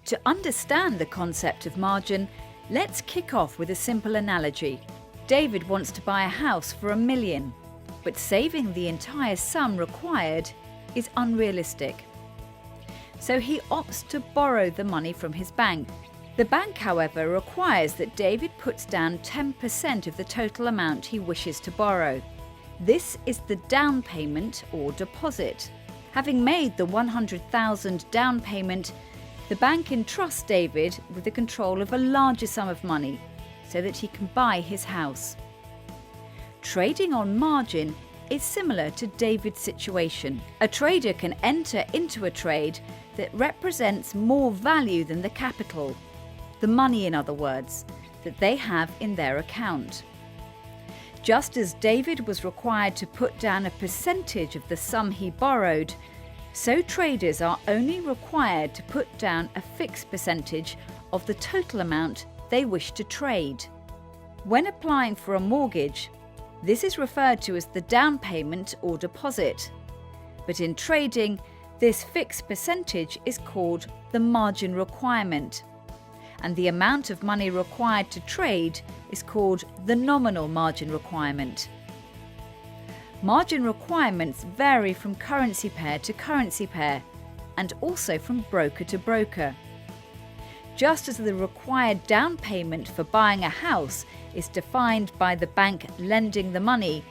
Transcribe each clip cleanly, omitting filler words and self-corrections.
To understand the concept of margin, let's kick off with a simple analogy. David wants to buy a house for $1 million, but saving the entire sum required is unrealistic. So he opts to borrow the money from his bank. The bank, however, requires that David puts down 10% of the total amount he wishes to borrow. This is the down payment or deposit. Having made the $100,000 down payment, the bank entrusts David with the control of a larger sum of money so that he can buy his house. Trading on margin is similar to David's situation. A trader can enter into a trade that represents more value than the capital, the money in other words, that they have in their account. Just as David was required to put down a percentage of the sum he borrowed, so traders are only required to put down a fixed percentage of the total amount they wish to trade. When applying for a mortgage, this is referred to as the down payment or deposit. But in trading, this fixed percentage is called the margin requirement, and the amount of money required to trade is called the nominal margin requirement. Margin requirements vary from currency pair to currency pair and also from broker to broker. Just as the required down payment for buying a house is defined by the bank lending the money,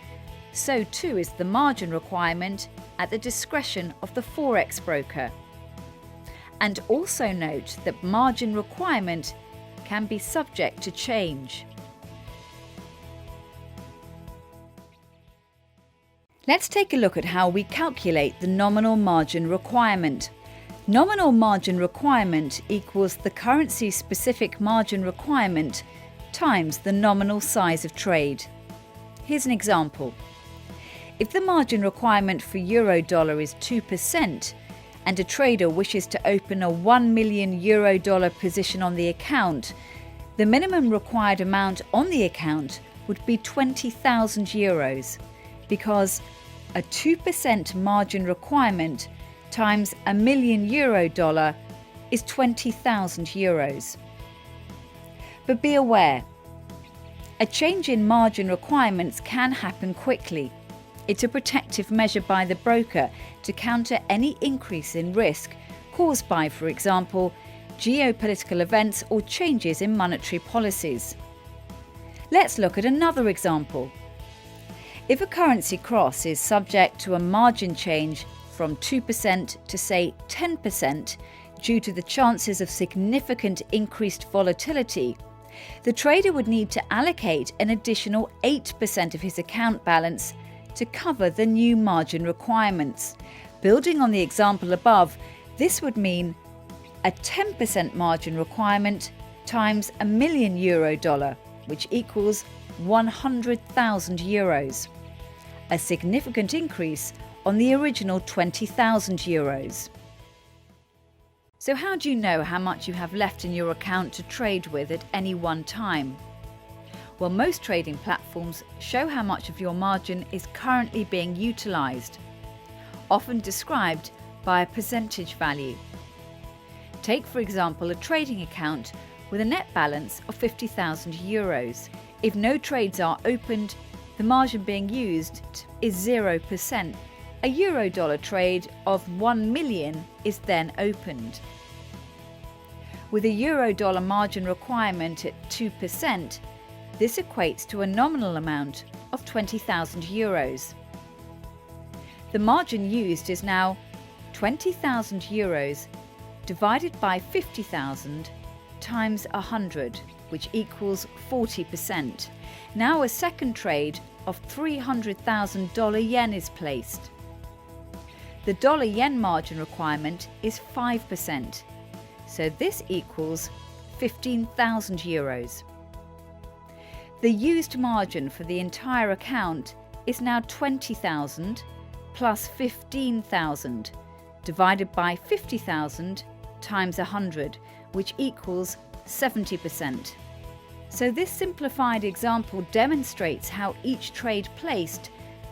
so too is the margin requirement at the discretion of the Forex broker. And also note that margin requirement can be subject to change. Let's take a look at how we calculate the nominal margin requirement. Nominal margin requirement equals the currency-specific margin requirement times the nominal size of trade. Here's an example. If the margin requirement for euro-dollar is 2%, and a trader wishes to open a €1 million position on the account, the minimum required amount on the account would be €20,000, because a 2% margin requirement times €1 million is €20,000. But be aware, a change in margin requirements can happen quickly. It's a protective measure by the broker to counter any increase in risk caused by, for example, geopolitical events or changes in monetary policies. Let's look at another example. If a currency cross is subject to a margin change from 2% to say 10% due to the chances of significant increased volatility, the trader would need to allocate an additional 8% of his account balance to cover the new margin requirements. Building on the example above, this would mean a 10% margin requirement times €1 million, which equals €100,000, a significant increase on the original €20,000. So how do you know how much you have left in your account to trade with at any one time? Well, most trading platforms show how much of your margin is currently being utilised, often described by a percentage value. Take, for example, a trading account with a net balance of €50,000. If no trades are opened, the margin being used is 0%. A euro-dollar trade of 1 million is then opened. With a euro-dollar margin requirement at 2%, this equates to a nominal amount of €20,000. The margin used is now €20,000 divided by 50,000 times 100, which equals 40%. Now a second trade of $300,000 yen is placed. The dollar-yen margin requirement is 5%, so this equals €15,000. The used margin for the entire account is now 20,000 plus 15,000 divided by 50,000 times 100, which equals 70%. So this simplified example demonstrates how each trade placed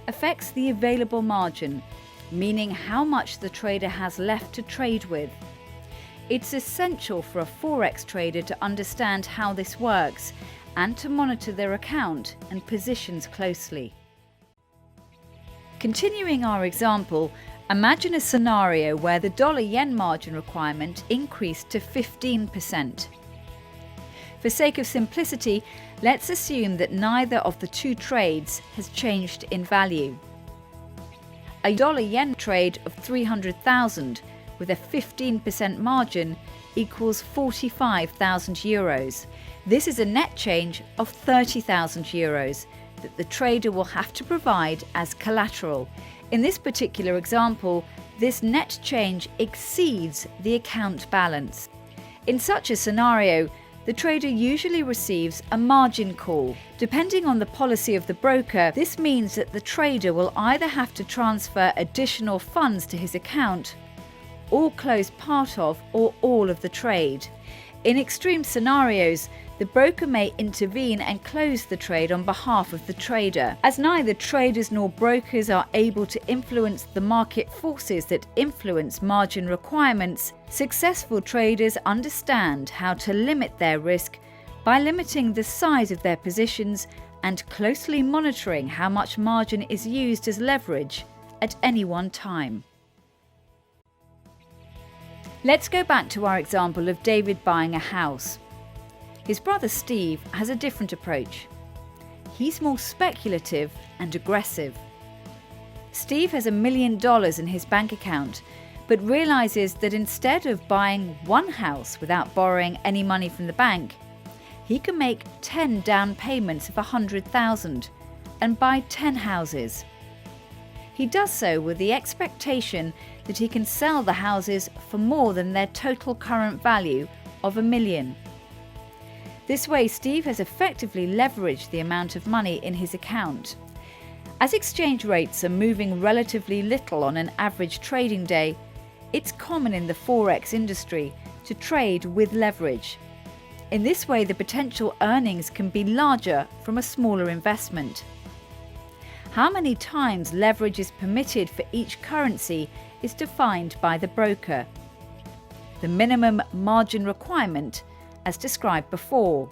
affects the available margin, meaning how much the trader has left to trade with. It's essential for a Forex trader to understand how this works and to monitor their account and positions closely. Continuing our example, imagine a scenario where the dollar-yen margin requirement increased to 15%. For sake of simplicity, let's assume that neither of the two trades has changed in value. A dollar-yen trade of 300,000 with a 15% margin equals 45,000 euros. This is a net change of 30,000 euros that the trader will have to provide as collateral. In this particular example, this net change exceeds the account balance. In such a scenario, the trader usually receives a margin call. Depending on the policy of the broker, this means that the trader will either have to transfer additional funds to his account or close part of or all of the trade. In extreme scenarios, the broker may intervene and close the trade on behalf of the trader. As neither traders nor brokers are able to influence the market forces that influence margin requirements, successful traders understand how to limit their risk by limiting the size of their positions and closely monitoring how much margin is used as leverage at any one time. Let's go back to our example of David buying a house. His brother Steve has a different approach. He's more speculative and aggressive. Steve has $1 million in his bank account, but realizes that instead of buying one house without borrowing any money from the bank, he can make 10 down payments of $100,000 and buy 10 houses. He does so with the expectation that he can sell the houses for more than their total current value of $1 million. This way, Steve has effectively leveraged the amount of money in his account. As exchange rates are moving relatively little on an average trading day, it's common in the Forex industry to trade with leverage. In this way, the potential earnings can be larger from a smaller investment. How many times leverage is permitted for each currency is defined by the broker. The minimum margin requirement as described before.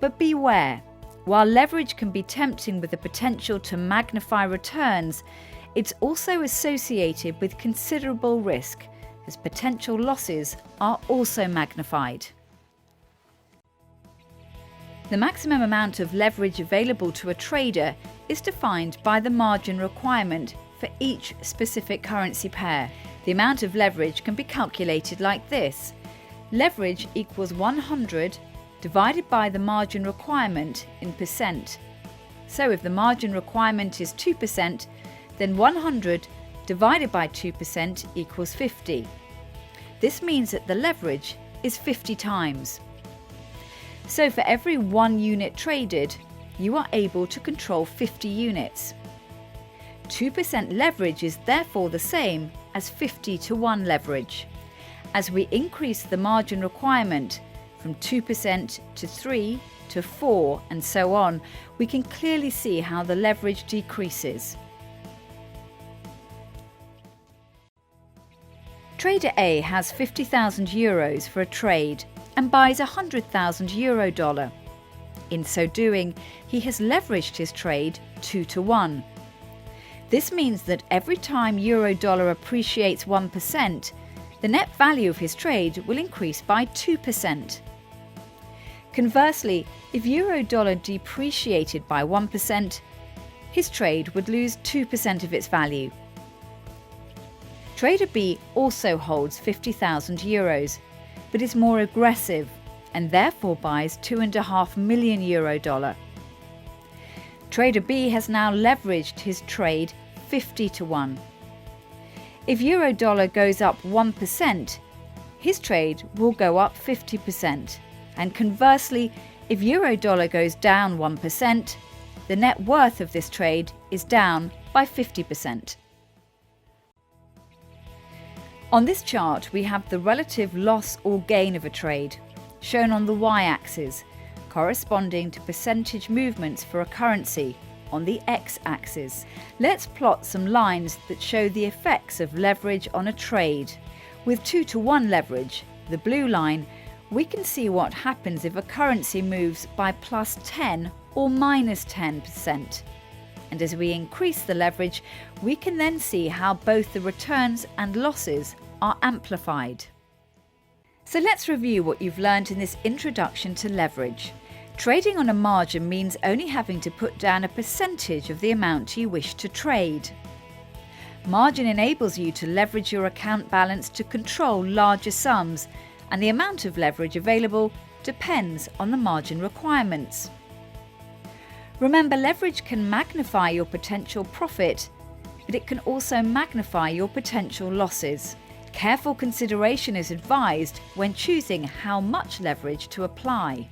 But beware, while leverage can be tempting with the potential to magnify returns, it's also associated with considerable risk, as potential losses are also magnified. The maximum amount of leverage available to a trader is defined by the margin requirement for each specific currency pair. The amount of leverage can be calculated like this. Leverage equals 100 divided by the margin requirement in percent. So if the margin requirement is 2%, then 100 divided by 2% equals 50. This means that the leverage is 50 times. So for every 1 unit traded, you are able to control 50 units. 2% leverage is therefore the same as 50-to-1 leverage. As we increase the margin requirement from 2% to 3 to 4 and so on, we can clearly see how the leverage decreases. Trader A has 50,000 euros for a trade and buys a 100,000 euro dollar. In so doing, he has leveraged his trade 2-to-1. This means that every time euro dollar appreciates 1%, the net value of his trade will increase by 2%. Conversely, if euro dollar depreciated by 1%, his trade would lose 2% of its value. Trader B also holds 50,000 euros, but is more aggressive and therefore buys 2.5 million euro dollar. Trader B has now leveraged his trade 50-to-1. If euro dollar goes up 1%, his trade will go up 50%. And conversely, if euro dollar goes down 1%, the net worth of this trade is down by 50%. On this chart, we have the relative loss or gain of a trade, shown on the y-axis, corresponding to percentage movements for a currency on the x-axis. Let's plot some lines that show the effects of leverage on a trade. With 2-to-1 leverage, the blue line, we can see what happens if a currency moves by plus 10 or minus 10%. And as we increase the leverage, we can then see how both the returns and losses are amplified. So let's review what you've learned in this introduction to leverage. Trading on a margin means only having to put down a percentage of the amount you wish to trade. Margin enables you to leverage your account balance to control larger sums, and the amount of leverage available depends on the margin requirements. Remember, leverage can magnify your potential profit, but it can also magnify your potential losses. Careful consideration is advised when choosing how much leverage to apply.